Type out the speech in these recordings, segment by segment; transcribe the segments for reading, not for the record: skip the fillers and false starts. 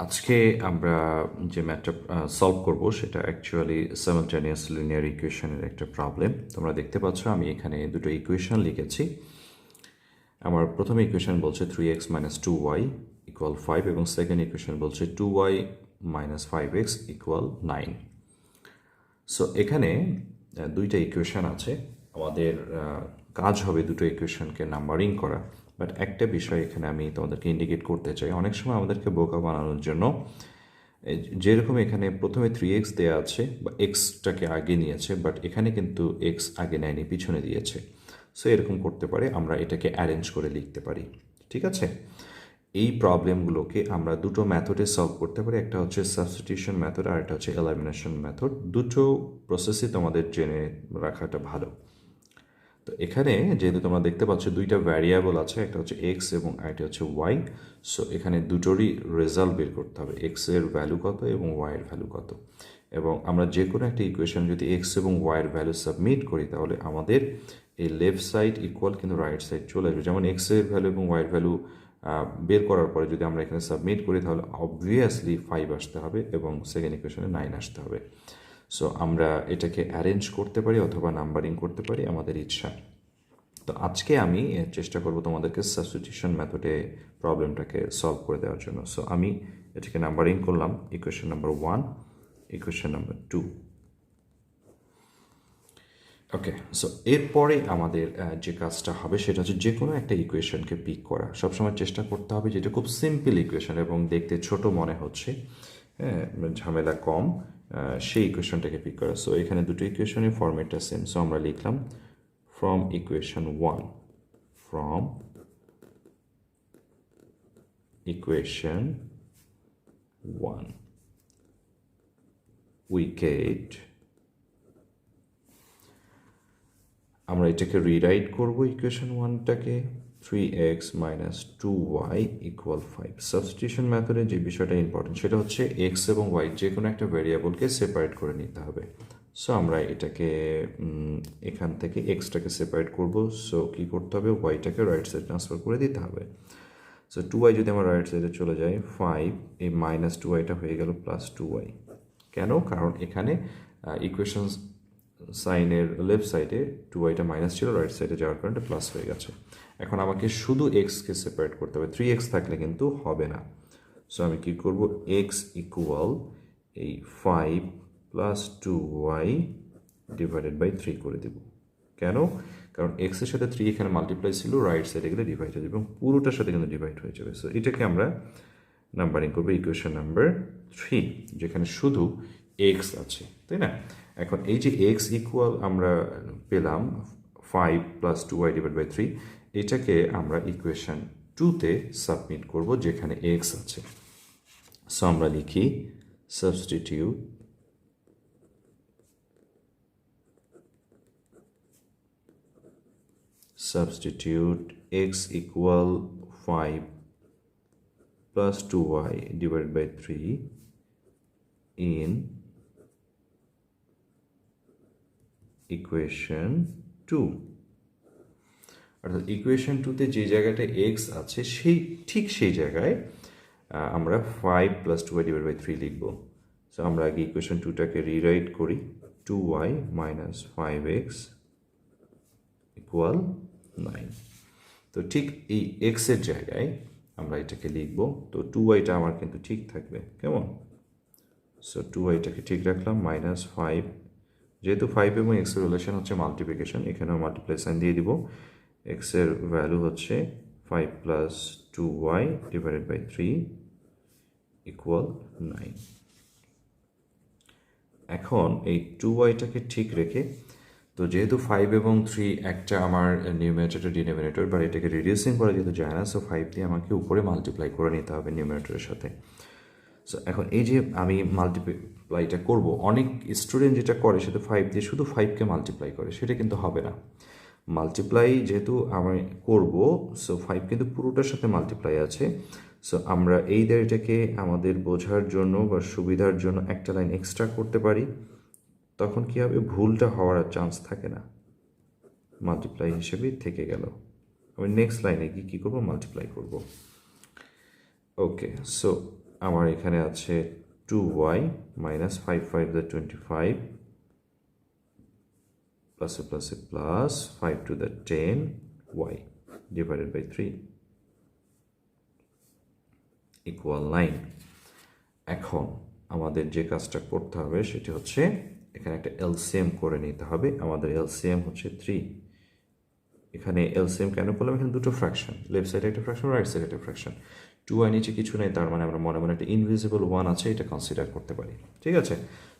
আজকে আমরা যে ম্যাথটা সলভ করব সেটা অ্যাকচুয়ালি simultaneous লিনিয়ার ইকুয়েশনের একটা প্রবলেম। তোমরা দেখতে পাচ্ছ আমি এখানে দুটো ইকুয়েশন লিখেছি। আমার প্রথম ইকুয়েশন বলছে 3x - 2y = 5 এবং সেকেন্ড ইকুয়েশন বলছে 2y - 5x = 9। সো এখানে দুইটা ইকুয়েশন আছে। আমাদের কাজ হবে দুটো ইকুয়েশনকে নাম্বারিং করা। বাট একটা বিষয় এখানে আমি তোমাদেরকে ইন্ডিকেট করতে চাই, অনেক সময় আমাদেরকে বোকা বানানোর জন্য যেরকম এখানে প্রথমে 3x দেওয়া আছে বা এক্সটাকে আগে নিয়েছে, বাট এখানে কিন্তু এক্স আগে নেয়নি, পিছনে দিয়েছে। সো এরকম করতে পারে, আমরা এটাকে অ্যারেঞ্জ করে লিখতে পারি। ঠিক আছে, এই প্রবলেমগুলোকে আমরা দুটো মেথডে সলভ করতে পারি। একটা হচ্ছে সাবস্টিটিউশন মেথড আর একটা হচ্ছে এলিমিনেশন মেথড। দুটো প্রসেসই তোমাদের জেনে রাখাটা ভালো। তো এখানে যেহেতু তোমরা দেখতে পাচ্ছ দুইটা ভ্যারিয়েবল আছে, একটা হচ্ছে এক্স এবং আরেকটা হচ্ছে ওয়াই। সো এখানে দুটোরই রেজাল্ট বের করতে হবে, এক্স এর ভ্যালু কত এবং ওয়াই এর ভ্যালু কত। এবং আমরা যে কোনো একটা ইকুয়েশন যদি এক্স এবং ওয়াই এর ভ্যালু সাবমিট করি তাহলে আমাদের এই লেফট সাইড ইকুয়াল কিন্তু রাইট সাইড চলে আসবে। যেমন এক্স এর ভ্যালু এবং ওয়াই এর ভ্যালু বের করার পরে যদি আমরা এখানে সাবমিট করি তাহলে অবভিয়াসলি 5 আসতে হবে এবং সেকেন্ড ইকুয়েশনে 9 আসতে হবে। সো আমরা এটাকে অ্যারেঞ্জ করতে পারি অথবা নাম্বারিং করতে পারি, আমাদের ইচ্ছা। তো আজকে আমি চেষ্টা করব তোমাদেরকে সাবস্টিটিউশন মেথডে প্রবলেমটাকে সলভ করে দেওয়ার জন্য। সো আমি এটাকে নাম্বারিং করলাম, ইকুয়েশন নাম্বার 1, ইকুয়েশন নাম্বার 2। ওকে, সো এরপরে আমাদের যে কাজটা হবে সেটা হচ্ছে যে কোনো একটা ইকুয়েশনকে পিক করা। সবসময় চেষ্টা করতে হবে যেটা খুব সিম্পল ইকুয়েশন এবং দেখতে ছোট মনে হচ্ছে, হ্যাঁ, ঝামেলা কম, সেই ইকুয়েশনটাকে পিক করা। সো এখানে দুটো ইকুয়েশনের ফরম্যাটটা সেম। সো আমরা লিখলাম from equation 1, from equation 1 we get, আমরা এটাকে রিরাইট করব ইকুয়েশন 1টাকে 3x - 2y = 5। সাবস্টিটিউশন মেথডে যে বিষয়টা ইম্পর্টেন্ট সেটা হচ্ছে এক্স এবং ওয়াই যে কোনো একটা ভেরিয়েবলকে সেপারেট করে নিতে হবে। সো আমরা এটাকে এখান থেকে এক্সটাকে সেপারেট করব। সো কী করতে হবে, ওয়াইটাকে রাইট সাইড ট্রান্সফার করে দিতে হবে। সো 2y যদি আমার রাইট সাইডে চলে যায়, 5 এই -2yটা হয়ে গেল +2y। কেন? কারণ এখানে ইকুয়েশন সাইনের লেফট সাইডে 2yটা মাইনাস ছিল, রাইট সাইডে যাওয়ার কারণে প্লাস হয়ে গেছে। এখন আমাকে শুধু এক্সকে সেপারেট করতে হবে, 3x থাকলে কিন্তু হবে না। সো আমি কি করব, x ইকুয়াল এই 5 + 2y / 3 করে দেব। কেন? কারণ এক্সের সাথে 3 এখানে মাল্টিপ্লাই ছিল, রাইট সাইডে গেলে ডিভাইড হয়ে যাবে এবং পুরোটার সাথে কিন্তু ডিভাইড হয়ে যাবে। সো এটাকে আমরা নাম্বারিং করবো ইকুয়েশন নাম্বার 3, যেখানে শুধু এক্স আছে, তাই না? এখন এই যে এক্স ইকুয়াল আমরা পেলাম 5 + 2y / 3, এটাকে আমরা ইকুয়েশন 2তে সাবমিট করব যেখানে এক্স আছে। সো আমরা লিখি substitute x equal 5 + 2y / 3 in equation 2। অর্থাৎ ইকুয়েশন 2তে যে জায়গাটা এক্স আছে ঠিক সেই জায়গায় আমরা 5 + 2y / 3 লিখব। সো আমরা আগে ইকুয়েশন 2টাকে রিরাইট করি, 2y - 5x = 9। তো ঠিক এই এক্সের জায়গায় আমরা এটাকে লিখব। তো 2yটা আমার কিন্তু ঠিক থাকবে, কেমন? সো 2yটাকে ঠিক রাখলাম, -5, যেহেতু 5 এবং এক্সের রিলেশন হচ্ছে মাল্টিপ্লিকেশন, এখানেও মাল্টিপ্লাই সাইন দিয়ে দিব। এক্সের ভ্যালু হচ্ছে 5 + 2y / 3 = 9। এখন এই 2yটাকে ঠিক রেখে, তো যেহেতু 5 এবং 3 একটা আমার নিউমারেটর ডিনোমিনেটর, বা এটাকে রিডিউসিং করা যেহেতু যায় না, সো 5 দিয়ে আমাকে উপরে মাল্টিপ্লাই করে নিতে হবে নিউমারেটরের সাথে। সো এখন এই যে আমি মাল্টিপ্লাইটা করব, অনেক স্টুডেন্ট যেটা করে সেটা 5 দিয়ে শুধু 5কে মাল্টিপ্লাই করে, সেটা কিন্তু হবে না। মাল্টিপ্লাই যেহেতু আমি করব, সো 5 কিন্তু পুরোটার সাথে মাল্টিপ্লাই আছে। সো আমরা এই এটাকে আমাদের বোঝার জন্য বা সুবিধার জন্য একটা লাইন এক্সট্রা করতে পারি। তখন কী হবে, ভুলটা হওয়ার চান্স থাকে না, মাল্টিপ্লাই হিসেবেই থেকে গেল। আমি নেক্সট লাইনে গিয়ে কী করবো, মাল্টিপ্লাই করব। ওকে, সো আমার এখানে আছে 2y minus 5 5 the 25 plus a plus a plus 5 to the 10y divided by 3 equal 9. এখন আমাদের যে কাজটা করতে হবে সেটি হচ্ছে এখানে একটা এলসিএম করে নিতে হবে। আমাদের এলসিএম হচ্ছে 3। এখানে এলসিএম কেন করলাম? এখানে দুটো ফ্র্যাকশন, লেফট সাইডে একটা ফ্র্যাকশন, রাইট সাইডে একটা ফ্র্যাকশন। 2y নিচে কিছু নেই, তার মানে আমরা মনে মনে একটা ইনভিজিবল 1 আছে, এটা কনসিডার করতে পারি। ঠিক আছে,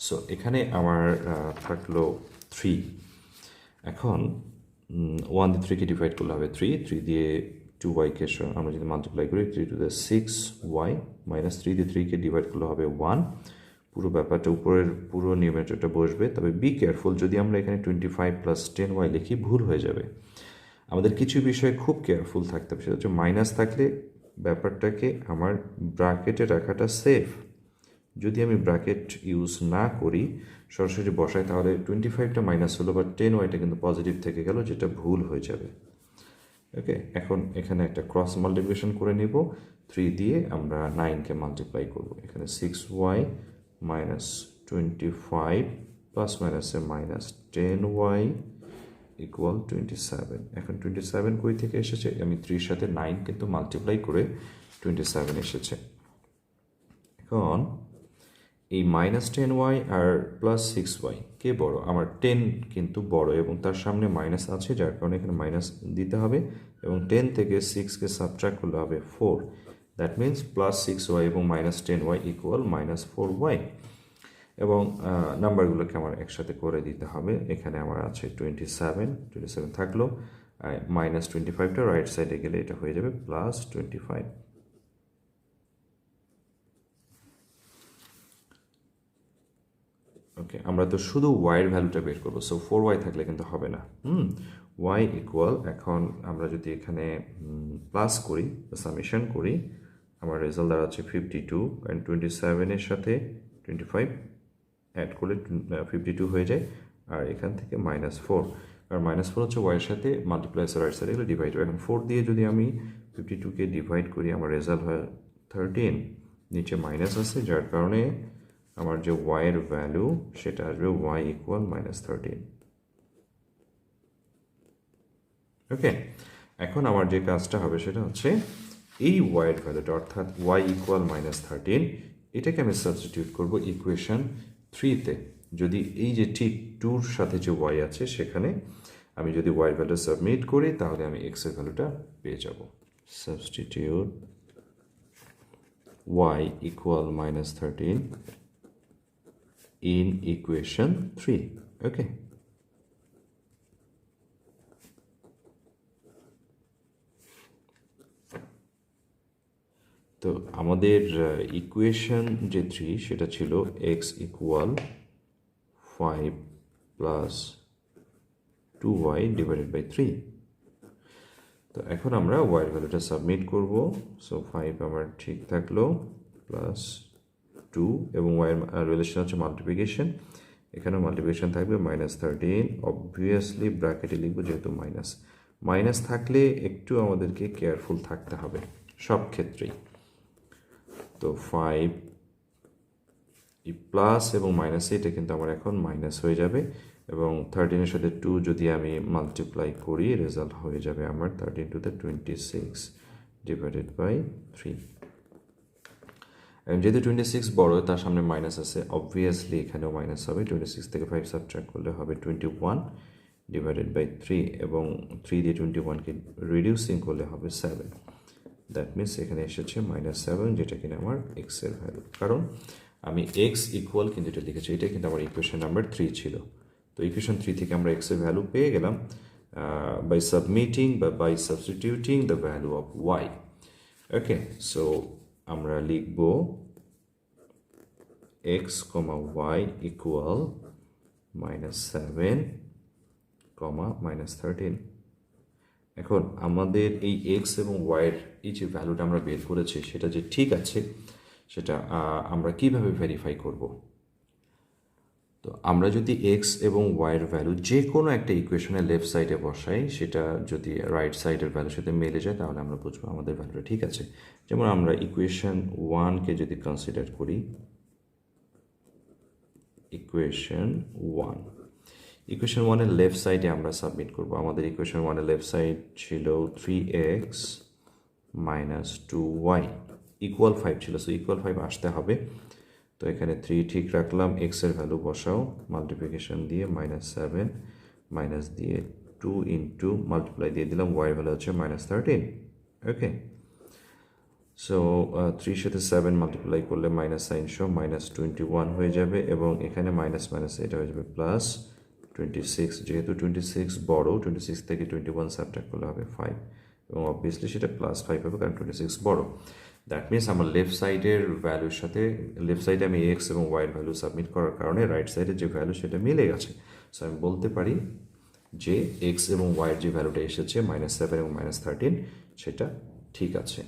সো এখানে আমার থাকলো 3। এখন 1 দিয়ে 3কে ডিভাইড করলে হবে 3 দিয়ে 2yকে আমরা যদি মাল্টিপ্লাই করি 3 to the 6y মাইনাস 3 দিয়ে 3কে ডিভাইড করলে হবে 1। পুরো ব্যাপারটা উপরের পুরো নিউমারেটরটা বসবে। তবে বি কেয়ারফুল, যদি আমরা এখানে 25 প্লাস 10y লিখি ভুল হয়ে যাবে। আমাদের কিছু বিষয়ে খুব কেয়ারফুল থাকতে হবে, সেটা হচ্ছে মাইনাস থাকলে ব্যাপারটাকে আমার ব্র্যাকেটে রাখাটা সেফ। যদি আমি ব্র্যাকেট ইউজ না করি, সরাসরি বসাই, তাহলে 25টা মাইনাস হলো, বা 10yটা কিন্তু পজিটিভ থেকে গেল, যেটা ভুল হয়ে যাবে। ওকে, এখন এখানে একটা ক্রস মাল্টিপ্লিকেশন করে নিব। 3 দিয়ে আমরা 9কে মাল্টিপ্লাই করব। এখানে 6y মাইনাস 25 প্লাস মাইনাসে মাইনাস 10y ইকুয়াল 27। এখন 27 কই থেকে এসেছে? আমি 3 সাথে 9 কিন্তু মাল্টিপ্লাই করে 27 এসেছে। এখন এই মাইনাস 10y আর প্লাস 6y কে বড়? আমার 10 কিন্তু বড়, এবং তার সামনে মাইনাস আছে, যার কারণে এখানে মাইনাস দিতে হবে, এবং 10 থেকে 6কে সাবট্রাক্ট করলে হবে 4। দ্যাট মিনস প্লাস 6y এবং minus 10y equal minus 4y। এবং নাম্বারগুলোকে আমার একসাথে করে দিতে হবে। এখানে আমার আছে 27 থাকলো, মাইনাস 25টা রাইট সাইডে গেলে এটা হয়ে যাবে প্লাস 25। ওকে, আমরা তো শুধু ওয়াইয়ের ভ্যালুটা বের করবো, সো 4y থাকলে কিন্তু হবে না। y ইকুয়াল, এখন আমরা যদি এখানে প্লাস করি, সামেশন করি, আমার রেজাল্ট দাঁড়াচ্ছে 52, কারণ 27-এর সাথে 25 অ্যাড করলে 52 হয়ে যায়, আর এখান থেকে -4, আর -4 হচ্ছে ওয়াইয়ের সাথে মাল্টিপ্লাই রাইট সাইডে গেলে ডিভাইড হয়। এখন 4 দিয়ে যদি আমি 52কে ডিভাইড করি, আমার রেজাল্ট হয় 13। নিচে মাইনাস আছে, যার কারণে আমার যে ওয়াইয়ের ভ্যালু সেটা আসবে y ইকুয়াল -13। ওকে, এখন আমার যে কাজটা হবে সেটা হচ্ছে এই ওয়াইয়ের ভ্যালুটা, অর্থাৎ y ইকুয়াল -13, এটাকে আমি সাবস্টিটিউট করব ইকুয়েশন 3-তে। যদি এই যে ঠিক 2-র সাথে যে y আছে সেখানে আমি যদি y ভ্যালু সাবমিট করি, তাহলে আমি x এর ভ্যালুটা পেয়ে যাব। Substitute y equal -13 in equation 3. Okay, তো আমাদের ইকুয়েশন যে 3 সেটা ছিল x equal 5 plus 2y divided by 3। তো এখন আমরা y এর ভ্যালুটা সাবমিট করব। সো 5 আমার ঠিক থাকলো, প্লাস 2, এবং y এর রিলেশন হচ্ছে মাল্টিপ্লিকেশন, এখানে মাল্টিপ্লিকেশন থাকবে -13। অবভিয়াসলি ব্র্যাকেটে লিখবো, যেহেতু মাইনাস থাকলে একটু আমাদেরকে কেয়ারফুল থাকতে হবে সব ক্ষেত্রেই। তো 5 প্লাস এবং মাইনাস, এটা কিন্তু আমার এখন মাইনাস হয়ে যাবে, এবং 13-এর সাথে 2 যদি আমি মাল্টিপ্লাই করি, রেজাল্ট হয়ে যাবে আমার 13 to the 26 ডিভাইডেড বাই 3। যেহেতু 26 বড়, তার সামনে মাইনাস আছে, অবভিয়াসলি এখানেও মাইনাস হবে। 26 থেকে 5 সাবট্রাক্ট করলে হবে 21 ডিভাইডেড বাই 3, এবং 3 দিয়ে 21কে রিডিউসিং করলে হবে 7। দ্যাট মিনস এখানে এসেছে -7, যেটা কিনা আমার x এর ভ্যালু। কারণ আমি x ইকুয়াল কিন্তু এটা লিখেছি, এটা কিন্তু আমার ইকুয়েশন নাম্বার 3 ছিল। তো ইকুয়েশন 3 থেকে আমরা x এর ভ্যালু পেয়ে গেলাম বাই সাবমিটিং বা by substituting the value of y। Okay, so আমরা লিখব x, y ইকুয়াল -7, -13। এখন আমাদের এই x এবং y এর এই যে ভ্যালুটা আমরা বের করেছি, সেটা যে ঠিক আছে সেটা আমরা কিভাবে ভেরিফাই করব? তো আমরা যদি এক্স এবং ওয়াইয়ের ভ্যালু যে কোনো একটা ইকুয়েশনের লেফট সাইডে বসাই, সেটা যদি রাইট সাইডের ভ্যালুর সাথে মিলে যায় তাহলে আমরা বুঝবো আমাদের ভ্যালুটা ঠিক আছে। যেমন আমরা ইকুয়েশন 1কে যদি কনসিডার করি, ইকুয়েশন 1 ইকুয়েশন 1-এর লেফট সাইডে আমরা সাবমিট করব। আমাদের ইকুয়েশন 1-এর লেফট সাইড ছিল 3x মাইনাস 2y ইকুয়াল 5 ছিল, সো ইকুয়াল 5 আসতে হবে। তো এখানে 3 ঠিক রাখলাম, এক্সের ভ্যালু বসাও, মাল্টিপ্লিকেশন দিয়ে -7 মাইনাস দিয়ে 2 ইন্টু মাল্টিপ্লাই দিয়ে দিলাম, ওয়াই ভ্যালু হচ্ছে -13। ওকে, সো 3 সাথে 7 মাল্টিপ্লাই করলে মাইনাস সাইন সহ -21 হয়ে যাবে, এবং এখানে মাইনাস মাইনাস এটা হয়ে যাবে +26। যেহেতু 26 বড়, 26 থেকে 21 সাবট্রাক্ট করলে হবে 5, এবং অবভিয়াসলি সেটা +5 হবে কারণ 26 বড়। দ্যাট মিনস আমার লেফট সাইডের ভ্যালুর সাথে লেফট সাইডে আমি এক্স এবং ওয়াইয়ের ভ্যালু সাবমিট করার কারণে রাইট সাইডের যে ভ্যালু সেটা মিলে গেছে। সো আমি বলতে পারি যে এক্স এবং ওয়াইয়ের যে ভ্যালুটা এসেছে -7 এবং -13 সেটা ঠিক আছে।